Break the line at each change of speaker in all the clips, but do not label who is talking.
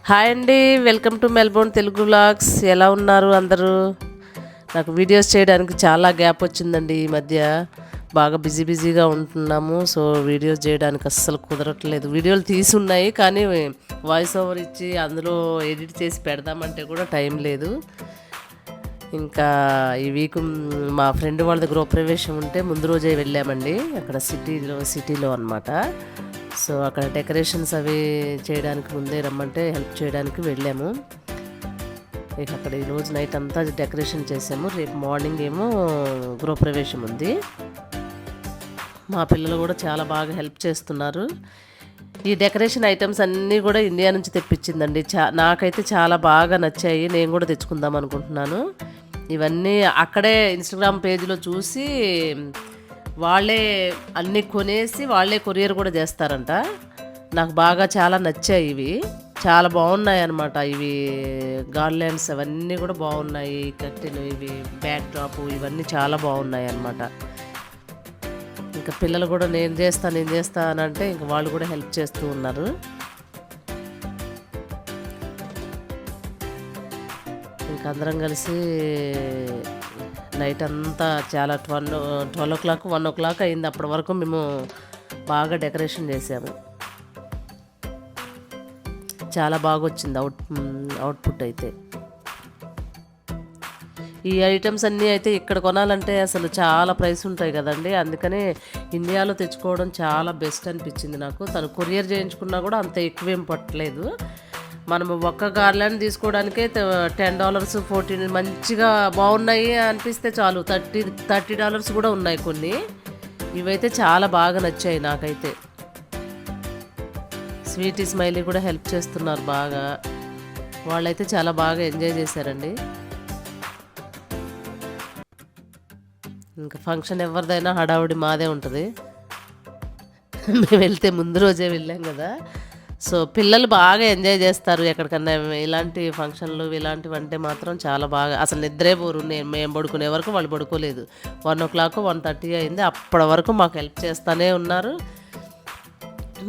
Hi అండి, welcome to Melbourne Telugu vlogs. ఎలా ఉన్నారు అందరూ? నాకు వీడియోస్ చేయడానికి చాలా గ్యాప్ వచ్చిందండి. ఈ మధ్య బాగా బిజీగా ఉంటున్నాము. సో వీడియోస్ చేయడానికి అస్సలు కుదరట్లేదు. వీడియోలు తీసి ఉన్నాయి కానీ వాయిస్ ఓవర్ ఇచ్చి అందులో ఎడిట్ చేసి పెడదామంటే కూడా టైం లేదు. ఇంకా ఈ వీక్ మా ఫ్రెండ్ వాళ్ళది గృహప్రవేశం ఉంటే ముందు రోజే వెళ్ళామండి. అక్కడ సిటీలో అనమాట. సో అక్కడ డెకరేషన్స్ అవి చేయడానికి ముందే రమ్మంటే హెల్ప్ చేయడానికి వెళ్ళాము. ఇక అక్కడ ఈరోజు నైట్ అంతా డెకరేషన్ చేసాము. రేపు మార్నింగ్ ఏమో గృహప్రవేశం ఉంది. మా పిల్లలు కూడా చాలా బాగా హెల్ప్ చేస్తున్నారు. ఈ డెకరేషన్ ఐటమ్స్ అన్నీ కూడా ఇండియా నుంచి తెప్పించిందండి. నాకైతే చాలా బాగా నచ్చాయి. నేను కూడా తెచ్చుకుందాం అనుకుంటున్నాను. ఇవన్నీ అక్కడే ఇన్స్టాగ్రామ్ పేజ్లో చూసి వాళ్ళే అన్నీ కొనేసి వాళ్ళే కొరియర్ కూడా చేస్తారంట. నాకు బాగా చాలా నచ్చాయి. ఇవి చాలా బాగున్నాయి అన్నమాట. ఇవి గార్లాండ్స్ అవన్నీ కూడా బాగున్నాయి. కట్టెలు, ఇవి బ్యాక్ డ్రాప్, ఇవన్నీ చాలా బాగున్నాయి అన్నమాట. ఇంకా పిల్లలు కూడా నేను చేస్తానంటే ఇంకా వాళ్ళు కూడా హెల్ప్ చేస్తూ ఉన్నారు. ఇంకా అందరం కలిసి నైట్ అంతా చాలా 12 o'clock 1 o'clock అయింది. అప్పటి వరకు మేము బాగా డెకరేషన్ చేసాము. చాలా బాగా వచ్చింది అవుట్పుట్ అయితే. ఈ ఐటమ్స్ అన్నీ అయితే ఇక్కడ కొనాలంటే అసలు చాలా ప్రైస్ ఉంటాయి కదండి. అందుకనే ఇండియాలో తెచ్చుకోవడం చాలా బెస్ట్ అనిపించింది నాకు. తను కొరియర్ చేయించుకున్నా కూడా అంత ఎక్కువేం పట్టలేదు. మనము ఒక్క గార్లాండ్ తీసుకోవడానికే $10 14 మంచిగా బాగున్నాయి అనిపిస్తే చాలు. $30 కూడా ఉన్నాయి కొన్ని. ఇవైతే చాలా బాగా నచ్చాయి నాకైతే. స్వీటీ స్మైలీ కూడా హెల్ప్ చేస్తున్నారు బాగా. వాళ్ళైతే చాలా బాగా ఎంజాయ్ చేశారండి. ఇంకా ఫంక్షన్ ఎవరిదైనా హడావుడి మాదే ఉంటుంది. మేము వెళ్తే ముందు రోజే వెళ్ళాం కదా. సో పిల్లలు బాగా ఎంజాయ్ చేస్తారు. ఎక్కడికన్నా ఇలాంటి ఫంక్షన్లు ఇలాంటివి అంటే మాత్రం చాలా బాగా, అసలు నిద్రే పోరు. మేము పడుకునే వరకు వాళ్ళు పడుకోలేదు. 1 o'clock 1:30 అయింది. అప్పటి వరకు మాకు హెల్ప్ చేస్తూనే ఉన్నారు.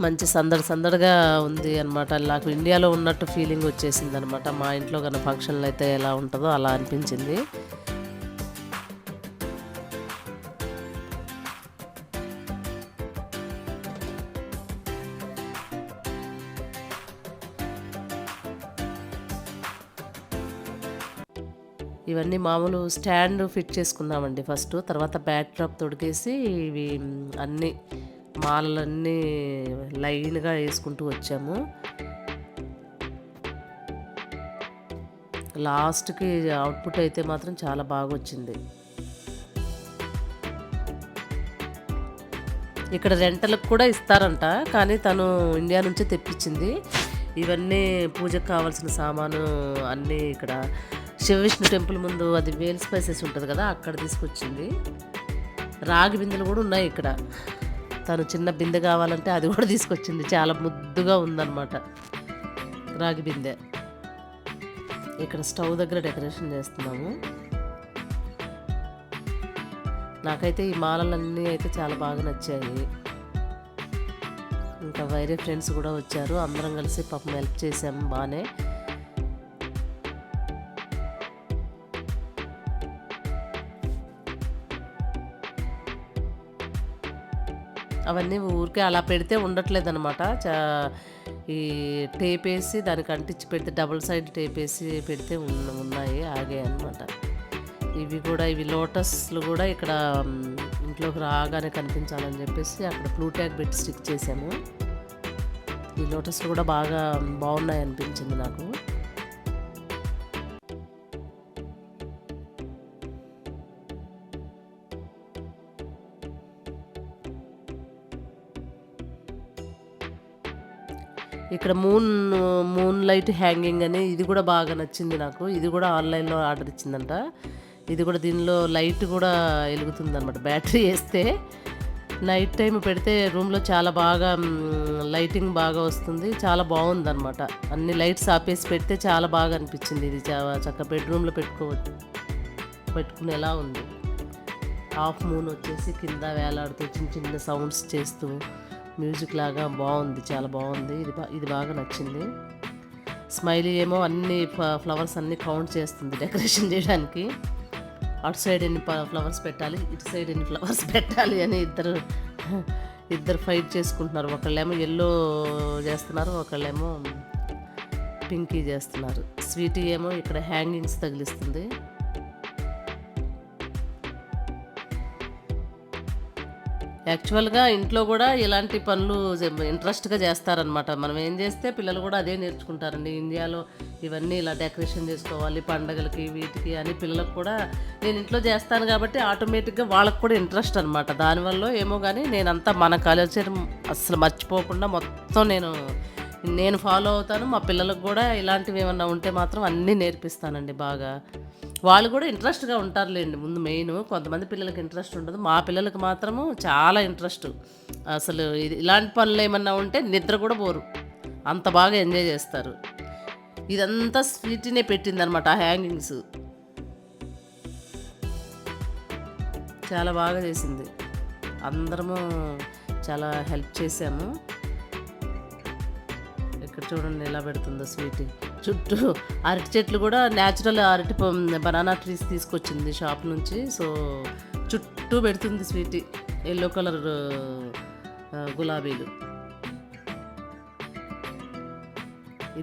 మంచి సందడిగా ఉంది అనమాట. నాకు ఇండియాలో ఉన్నట్టు ఫీలింగ్ వచ్చేసింది అనమాట. మా ఇంట్లో కన్నా ఫంక్షన్లు అయితే ఎలా ఉంటుందో అలా అనిపించింది. ఇవన్నీ మామూలు స్టాండ్ ఫిట్ చేసుకున్నామండి ఫస్ట్. తర్వాత బ్యాక్ డ్రాప్ తొడిగేసి ఇవి అన్నీ మాలలన్నీ లైన్గా వేసుకుంటూ వచ్చాము. లాస్ట్కి అవుట్పుట్ అయితే మాత్రం చాలా బాగా వచ్చింది. ఇక్కడ రెంటలకు కూడా ఇస్తారంట, కానీ తను ఇండియా నుంచే తెప్పించింది. ఇవన్నీ పూజకు కావాల్సిన సామాను అన్నీ ఇక్కడ శివ విష్ణు టెంపుల్ ముందు అది వేల్ స్పైసెస్ ఉంటుంది కదా, అక్కడ తీసుకొచ్చింది. రాగి బిందెలు కూడా ఉన్నాయి ఇక్కడ. తను చిన్న బిందె కావాలంటే అది కూడా తీసుకొచ్చింది. చాలా ముద్దుగా ఉందన్నమాట రాగి బిందె. ఇక్కడ స్టవ్ దగ్గర డెకరేషన్ చేస్తున్నాము. నాకైతే ఈ మాలలన్నీ అయితే చాలా బాగా నచ్చాయి. ఇంకా వేరే ఫ్రెండ్స్ కూడా వచ్చారు. అందరం కలిసి పాపం హెల్ప్ చేసాము బాగానే. అవన్నీ ఊరికే అలా పెడితే ఉండట్లేదు అనమాట. ఈ టేప్ వేసి దానికి అంటించి పెడితే డబుల్ సైడ్ టేప్ వేసి పెడితే ఉన్నాయి, ఆగే అనమాట. ఇవి లోటస్లు కూడా ఇక్కడ ఇంట్లోకి రాగానే కనిపించాలని చెప్పేసి అక్కడ బ్లూ ట్యాగ్ పెట్టి స్టిక్ చేసాము. ఈ లోటస్లు కూడా బాగా బాగున్నాయి అనిపించింది నాకు. ఇక్కడ మూన్ లైట్ హ్యాంగింగ్ అని ఇది కూడా బాగా నచ్చింది నాకు. ఇది కూడా ఆన్లైన్లో ఆర్డర్ ఇచ్చిందంట. ఇది కూడా దీనిలో లైట్ కూడా వెలుగుతుంది అనమాట. బ్యాటరీ వేస్తే నైట్ టైం పెడితే రూమ్లో చాలా బాగా లైటింగ్ బాగా వస్తుంది. చాలా బాగుంది అనమాట. అన్ని లైట్స్ ఆపేసి పెడితే చాలా బాగా అనిపించింది. ఇది చక్కగా బెడ్రూమ్లో పెట్టుకునేలా ఉంది. హాఫ్ మూన్ వచ్చేసి కింద వేలాడుతూ చిన్న సౌండ్స్ చేస్తూ మ్యూజిక్ లాగా బాగుంది. చాలా బాగుంది. ఇది బాగా నచ్చింది. స్మైలీ ఏమో అన్ని ఫ్లవర్స్ అన్నీ కౌంట్ చేస్తుంది డెకరేషన్ చేయడానికి. అటు సైడ్ ఎన్ని ఫ్లవర్స్ పెట్టాలి, ఇటు సైడ్ ఎన్ని ఫ్లవర్స్ పెట్టాలి అని ఇద్దరు ఫైట్ చేసుకుంటున్నారు. ఒకళ్ళేమో ఎల్లో చేస్తున్నారు, ఒకళ్ళేమో పింకీ చేస్తున్నారు. స్వీటీ ఏమో ఇక్కడ హ్యాంగింగ్స్ తగిలిస్తుంది. యాక్చువల్గా ఇంట్లో కూడా ఇలాంటి పనులు ఇంట్రెస్ట్గా చేస్తారనమాట. మనం ఏం చేస్తే పిల్లలు కూడా అదే నేర్చుకుంటారండి. ఇండియాలో ఇవన్నీ ఇలా డెకరేషన్ చేసుకోవాలి పండగలకి వీటికి అని పిల్లలకు కూడా నేను ఇంట్లో చేస్తాను కాబట్టి ఆటోమేటిక్గా వాళ్ళకు కూడా ఇంట్రెస్ట్ అనమాట. దానివల్ల ఏమో కానీ నేనంతా మన కల్చర్ అసలు మర్చిపోకుండా మొత్తం నేను ఫాలో అవుతాను. మా పిల్లలకు కూడా ఇలాంటివి ఏమన్నా ఉంటే మాత్రం అన్నీ నేర్పిస్తానండి బాగా. వాళ్ళు కూడా ఇంట్రెస్ట్గా ఉంటారులేండి. ముందు మెయిన్ కొంతమంది పిల్లలకి ఇంట్రెస్ట్ ఉండదు, మా పిల్లలకి మాత్రము చాలా ఇంట్రెస్ట్. అసలు ఇలాంటి పనులు ఏమన్నా ఉంటే నిద్ర కూడా పోరు, అంత బాగా ఎంజాయ్ చేస్తారు. ఇదంతా స్వీటీనే పెట్టిందనమాట ఆ హ్యాంగింగ్స్. చాలా బాగా చేసింది. అందరము చాలా హెల్ప్ చేసాము. ఇక్కడ చూడండి ఎలా పెడుతుందో స్వీటీ. చుట్టూ అరటి చెట్లు కూడా న్యాచురల్ అరటి బనానా ట్రీస్ తీసుకొచ్చింది షాప్ నుంచి. సో చుట్టూ పెడుతుంది స్వీటీ. ఎల్లో కలర్ గులాబీలు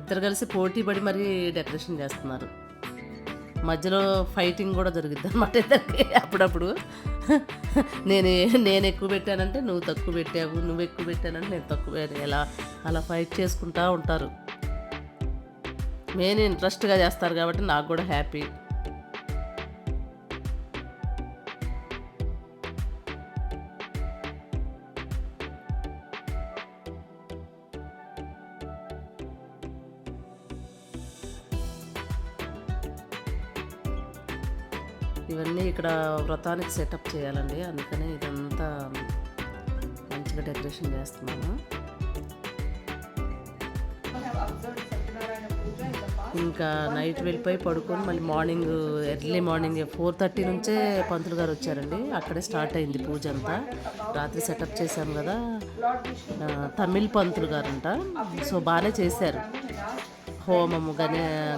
ఇద్దరు కలిసి పోటీ పడి మరీ డెకరేషన్ చేస్తున్నారు. మధ్యలో ఫైటింగ్ కూడా జరుగుద్ది అన్నమాట ఇద్దరికి అప్పుడప్పుడు. నేను ఎక్కువ పెట్టానంటే నువ్వు తక్కువ పెట్టావు, నువ్వు ఎక్కువ పెట్టానంటే నేను తక్కువ పెట్టాను, అలా ఫైట్ చేసుకుంటూ ఉంటారు. మెయిన్ ఇంట్రెస్ట్గా చేస్తారు కాబట్టి నాకు కూడా హ్యాపీ. ఇవన్నీ ఇక్కడ వ్రతానికి సెటప్ చేయాలండి, అందుకనే ఇదంతా మంచిగా డెకరేషన్ చేస్తున్నాము. ఇంకా నైట్ వెళ్ళిపోయి పడుకొని మళ్ళీ మార్నింగ్ ఎర్లీ మార్నింగ్ 4:30 నుంచే పంతులు గారు వచ్చారండి. అక్కడే స్టార్ట్ అయింది పూజ అంతా. రాత్రి సెటప్ చేశాం కదా, తమిళ్ పంతులు గారంట. సో బాగానే చేశారు. హోమము,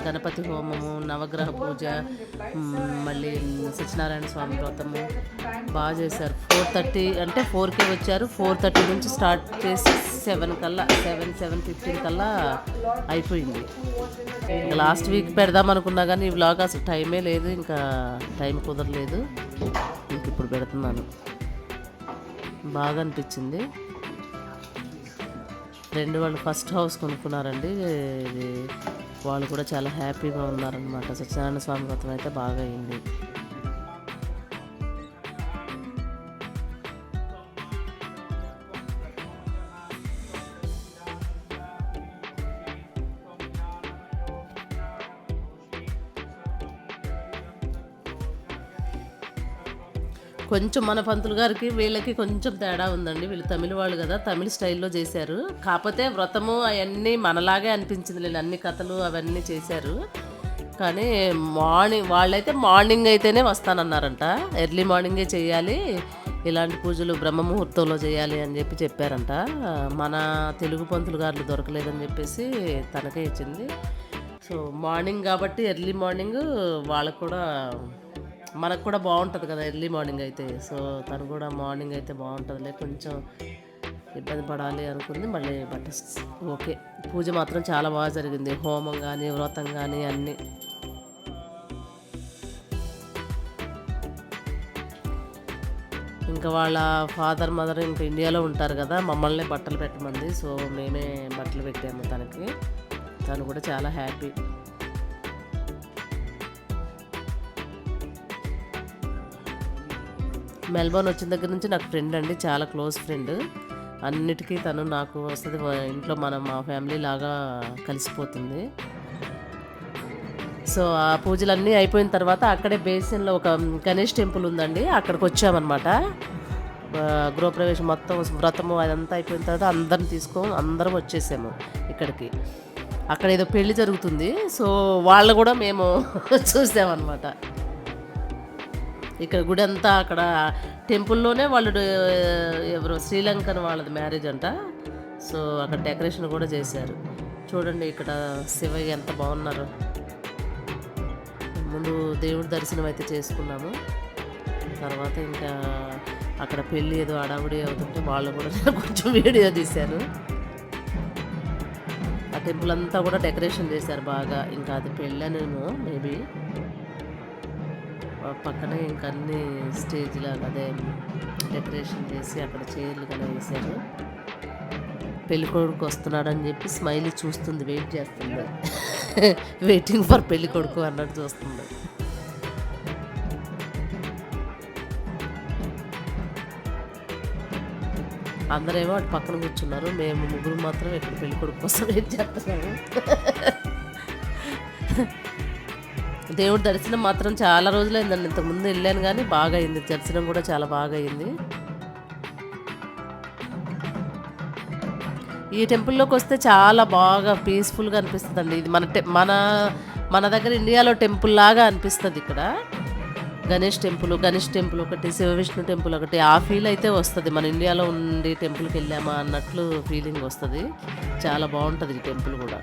గణపతి హోమము, నవగ్రహ పూజ, మళ్ళీ సత్యనారాయణ స్వామి వ్రతము బాగా చేశారు. 4:30 అంటే 4కే వచ్చారు. 4:30 నుంచి స్టార్ట్ చేసి 7:15 కల్లా అయిపోయింది. ఇంకా లాస్ట్ వీక్ పెడదాం అనుకున్నా కానీ ఈ వ్లాగ్ అసలు టైమే లేదు, ఇంకా టైం కుదరలేదు. ఇంక ఇప్పుడు పెడుతున్నాను. బాగా అనిపించింది. వాళ్ళు ఫస్ట్ హౌస్ కొనుక్కున్నారండి. వాళ్ళు కూడా చాలా హ్యాపీగా ఉన్నారనమాట. సత్యనారాయణ స్వామి వ్రతం అయితే బాగా అయింది. కొంచెం మన పంతులు గారికి వీళ్ళకి కొంచెం తేడా ఉందండి. వీళ్ళు తమిళ వాళ్ళు కదా, తమిళ స్టైల్లో చేశారు. కాకపోతే వ్రతము అవన్నీ మనలాగే అనిపించింది. వీళ్ళు అన్ని కథలు అవన్నీ చేశారు. కానీ వాళ్ళైతే మార్నింగ్ అయితేనే వస్తానన్నారంట. ఎర్లీ మార్నింగే చేయాలి, ఇలాంటి పూజలు బ్రహ్మ ముహూర్తంలో చేయాలి అని చెప్పారంట. మన తెలుగు పంతులు గారులు దొరకలేదని చెప్పేసి తనకే ఇచ్చింది. సో మార్నింగ్ కాబట్టి ఎర్లీ మార్నింగ్ వాళ్ళకు కూడా మనకు కూడా బాగుంటుంది కదా ఎర్లీ మార్నింగ్ అయితే. సో తను కూడా మార్నింగ్ అయితే బాగుంటుందిలే, కొంచెం ఇబ్బంది పడాలి అనుకుంది. మళ్ళీ బట్ ఓకే, పూజ మాత్రం చాలా బాగా జరిగింది. హోమం కానీ వ్రతం కానీ అన్నీ. ఇంకా వాళ్ళ ఫాదర్ మదర్ ఇంకా ఇండియాలో ఉంటారు కదా, మమ్మల్ని బట్టలు పెట్టమంది. సో మేమే బట్టలు పెట్టాము తనకి. తను కూడా చాలా హ్యాపీ. మెల్బోర్న్ వచ్చిన దగ్గర నుంచి నాకు ఫ్రెండ్ అండి, చాలా క్లోజ్ ఫ్రెండ్. అన్నిటికీ తను నాకు వస్తుంది. ఇంట్లో మా ఫ్యామిలీ లాగా కలిసిపోతుంది. సో ఆ పూజలన్నీ అయిపోయిన తర్వాత అక్కడే బేసిన్లో ఒక గణేష్ టెంపుల్ ఉందండి, అక్కడికి వచ్చామన్నమాట. గృహప్రవేశం మొత్తం వ్రతము అదంతా అయిపోయిన తర్వాత అందరం వచ్చేసాము ఇక్కడికి. అక్కడ ఏదో పెళ్లి జరుగుతుంది. సో వాళ్ళు కూడా మేము చూసామన్నమాట. ఇక్కడ గుడి అంతా అక్కడ టెంపుల్లోనే వాళ్ళు ఎవరో శ్రీలంకన్ వాళ్ళది మ్యారేజ్ అంట. సో అక్కడ డెకరేషన్ కూడా చేశారు. చూడండి ఇక్కడ శివయ్య ఎంత బాగున్నారు. ముందు దేవుడి దర్శనం అయితే చేసుకున్నాము. తర్వాత ఇంకా అక్కడ పెళ్ళి ఏదో హడావుడి అవుతుంటే వాళ్ళు కూడా నేను కొంచెం వీడియో తీశాను. ఆ టెంపుల్ అంతా కూడా డెకరేషన్ చేశారు బాగా. ఇంకా అది పెళ్ళనేమో మేబీ. పక్కనే ఇంకా అన్ని స్టేజ్ లాగా అదే డెకరేషన్ చేసి అక్కడ చైర్లు కూడా వేశారు. పెళ్ళికొడుకు వస్తున్నాడని చెప్పి స్మైలీ చూస్తుంది, వెయిట్ చేస్తుంది. వెయిటింగ్ ఫర్ పెళ్ళికొడుకు అన్నట్టు చూస్తుంది. అందరేమో అటు పక్కన కూర్చున్నారు, మేము ముగ్గురు మాత్రం ఇక్కడ పెళ్ళికొడుకు కోసం వెయిట్ చేస్తున్నాము. దేవుడి దర్శనం మాత్రం చాలా రోజులైందండి. ఇంతకుముందు వెళ్ళాను కానీ బాగా అయింది, దర్శనం కూడా చాలా బాగా అయింది. ఈ టెంపుల్లోకి వస్తే చాలా బాగా పీస్ఫుల్గా అనిపిస్తుంది అండి. ఇది మన దగ్గర ఇండియాలో టెంపుల్ లాగా అనిపిస్తుంది. ఇక్కడ గణేష్ టెంపుల్ ఒకటి, శివ విష్ణు టెంపుల్ ఒకటి, ఆ ఫీల్ అయితే వస్తుంది. మన ఇండియాలో ఉండి టెంపుల్కి వెళ్ళామా అన్నట్లు ఫీలింగ్ వస్తుంది. చాలా బాగుంటుంది ఈ టెంపుల్ కూడా.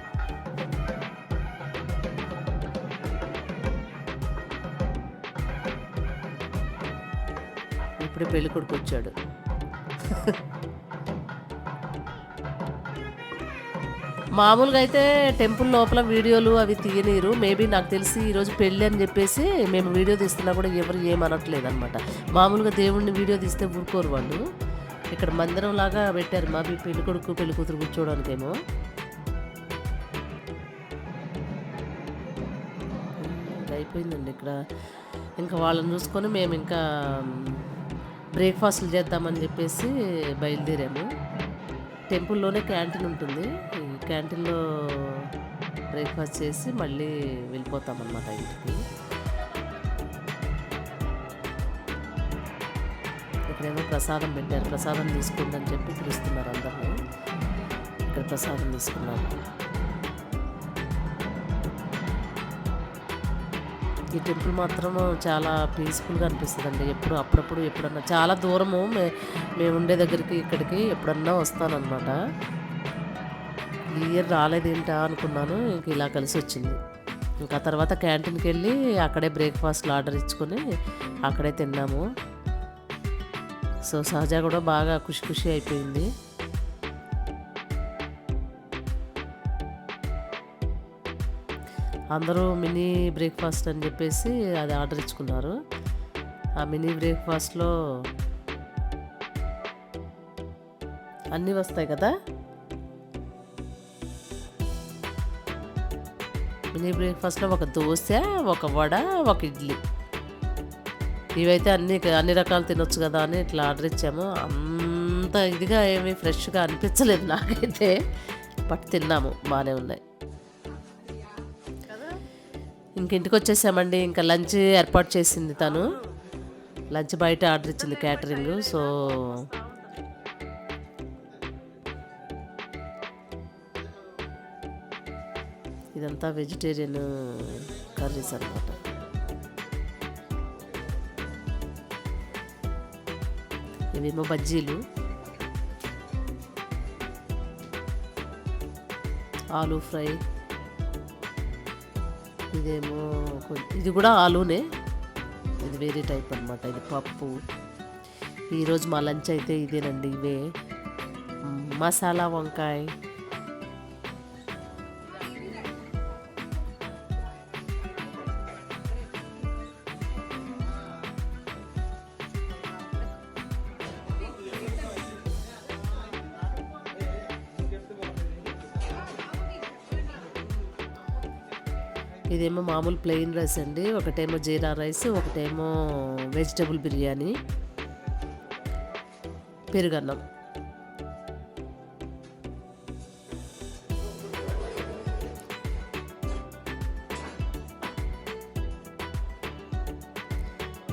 ఇప్పుడే పెళ్ళికొడుకు వచ్చాడు. మామూలుగా అయితే టెంపుల్ లోపల వీడియోలు అవి తీయనీరు. మేబీ నాకు తెలిసి ఈరోజు పెళ్ళి అని చెప్పేసి మేము వీడియో తీస్తున్నా కూడా ఎవరు ఏమనట్లేదు అనమాట. మామూలుగా దేవుడిని వీడియో తీస్తే ఊరుకోరు వాళ్ళు. ఇక్కడ మందిరం లాగా పెట్టారు మా పెళ్ళికొడుకు పెళ్ళికూతురు కూర్చోవడానికేమో. అయిపోయిందండి ఇక్కడ. ఇంకా వాళ్ళని చూసుకొని మేము ఇంకా బ్రేక్ఫాస్ట్లు చేద్దామని చెప్పేసి బయలుదేరాము. టెంపుల్లోనే క్యాంటీన్ ఉంటుంది. ఈ క్యాంటీన్లో బ్రేక్ఫాస్ట్ చేసి మళ్ళీ వెళ్ళిపోతామన్నమాట ఇంటికి. ఇక్కడేమో ప్రసాదం పెట్టారు, ప్రసాదం తీసుకుందని చెప్పి పిలుస్తున్నారు అందరినీ. ఇక్కడ ప్రసాదం తీసుకున్నారు. ఈ టెంపుల్ మాత్రం చాలా పీస్ఫుల్గా అనిపిస్తుంది అండి. అప్పుడప్పుడు ఎప్పుడన్నా చాలా దూరము మేము ఉండే దగ్గరికి ఇక్కడికి ఎప్పుడన్నా వస్తానన్నమాట. ఈ ఇయర్ రాలేదేంటా అనుకున్నాను, ఇంక ఇలా కలిసి వచ్చింది. ఇంకా తర్వాత క్యాంటీన్కి వెళ్ళి అక్కడే బ్రేక్ఫాస్ట్లు ఆర్డర్ ఇచ్చుకొని అక్కడే తిన్నాము. సో సహజ కూడా బాగా ఖుషి అయిపోయింది. అందరూ మినీ బ్రేక్ఫాస్ట్ అని చెప్పేసి అది ఆర్డర్ ఇచ్చుకున్నారు. ఆ మినీ బ్రేక్ఫాస్ట్లో అన్నీ వస్తాయి కదా. మినీ బ్రేక్ఫాస్ట్లో ఒక దోశ, ఒక వడ, ఒక ఇడ్లీ, ఇవైతే అన్ని రకాలు తినొచ్చు కదా అని ఇట్లా ఆర్డర్ ఇచ్చాము. అంత ఇదిగా ఏమీ ఫ్రెష్గా అనిపించలేదు నాకైతే, బట్ తిన్నాము, బాగానే ఉన్నాయి. ఇంటికి వచ్చేసామండి. ఇంకా లంచ్ ఏర్పాటు చేసింది తను. లంచ్ బయట ఆర్డర్ ఇచ్చింది క్యాటరింగ్. సో ఇదంతా వెజిటేరియన్ కర్రీస్ అన్నమాట. ఇవేమో బజ్జీలు, ఆలూ ఫ్రై, ఇదేమో ఇది కూడా ఆలూనే, ఇది వేరే టైప్ అనమాట. ఇది పప్పు. ఈరోజు మా లంచ్ అయితే ఇదేనండి. ఇవే మసాలా వంకాయ, ఇదేమో మామూలు ప్లెయిన్ రైస్ అండి. ఒకటేమో జీరా రైస్, ఒకటేమో వెజిటబుల్ బిర్యానీ, పెరుగన్నం.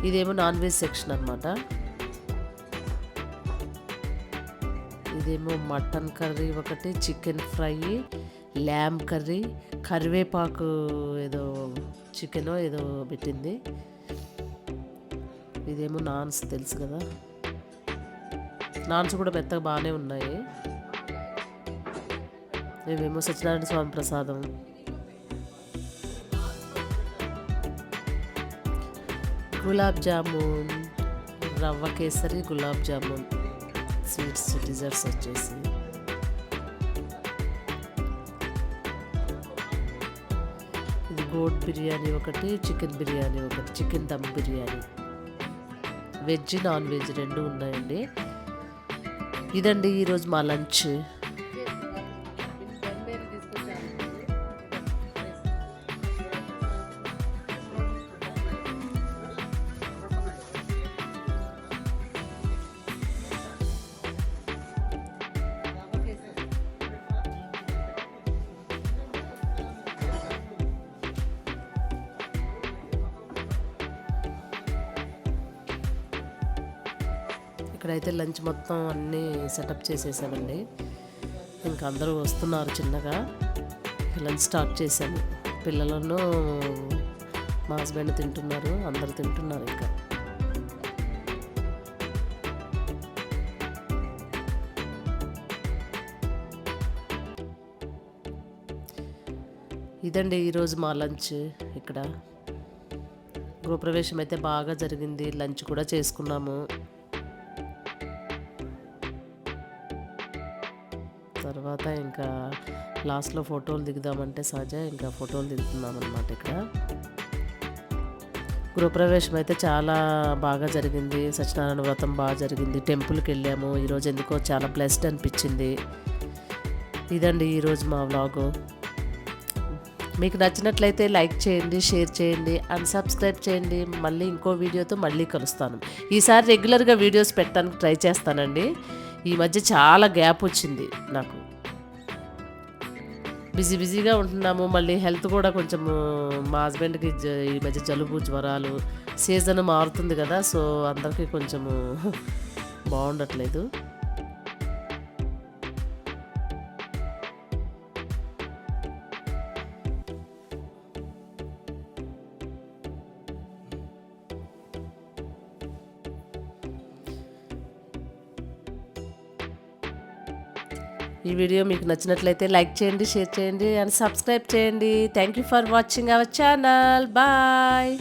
ఇదేమో నాన్ వెజ్ సెక్షన్ అన్నమాట. ఇదేమో మటన్ కర్రీ ఒకటి, చికెన్ ఫ్రై, ల్యామ్ కర్రీ, కరివేపాకు ఏదో చికెనో ఏదో పెట్టింది. ఇదేమో నాన్స్, తెలుసు కదా, నాన్స్ కూడా మెత్తగా బాగానే ఉన్నాయి. ఇవేమో సత్యనారాయణ స్వామి ప్రసాదం. గులాబ్ జామున్, రవ్వ కేసరి గులాబ్ జామున్ స్వీట్స్ డిజర్ట్స్ వచ్చేసి. ఇది గోట్ బిర్యానీ ఒకటి, చికెన్ బిర్యానీ ఒకటి, chicken dum biryani, veg non veg రెండు ఉన్నాయండి. ఇదండి ఈరోజు మా లంచ్. ఇక్కడైతే లంచ్ మొత్తం అన్నీ సెటప్ చేసేసామండి. ఇంకా అందరూ వస్తున్నారు చిన్నగా. లంచ్ స్టార్ట్ చేశాము. పిల్లలను మా హస్బెండ్ తింటున్నారు, అందరూ తింటున్నారు. ఇంకా ఇదండి ఈరోజు మా లంచ్. ఇక్కడ గృహప్రవేశం అయితే బాగా జరిగింది, లంచ్ కూడా చేసుకున్నాము. తర్వాత ఇంకా లాస్ట్లో ఫోటోలు దిగుదామంటే సహజ ఇంకా ఫోటోలు దిగుతున్నాం అన్నమాట. ఇక్కడ గృహప్రవేశం అయితే చాలా బాగా జరిగింది. సత్యనారాయణ వ్రతం బాగా జరిగింది. టెంపుల్కి వెళ్ళాము. ఈరోజు ఎందుకో చాలా బ్లెస్డ్ అనిపించింది. ఇదండి ఈరోజు మా వ్లాగు. మీకు నచ్చినట్లయితే లైక్ చేయండి, షేర్ చేయండి అండ్ సబ్స్క్రైబ్ చేయండి. మళ్ళీ ఇంకో వీడియోతో మళ్ళీ కలుస్తాను. ఈసారి రెగ్యులర్గా వీడియోస్ పెట్టడానికి ట్రై చేస్తానండి. ఈ మధ్య చాలా గ్యాప్ వచ్చింది నాకు. బిజీగా ఉంటున్నాము. మళ్ళీ హెల్త్ కూడా కొంచెం మా హస్బెండ్కి ఈ మధ్య జలుబు, జ్వరాలు, సీజన్ మారుతుంది కదా, సో అందరికీ కొంచెము బాగుండట్లేదు. ఈ వీడియో మీకు నచ్చినట్లయితే లైక్ చేయండి, షేర్ చేయండి అండ్ సబ్స్క్రైబ్ చేయండి. Thank you for watching our channel. Bye.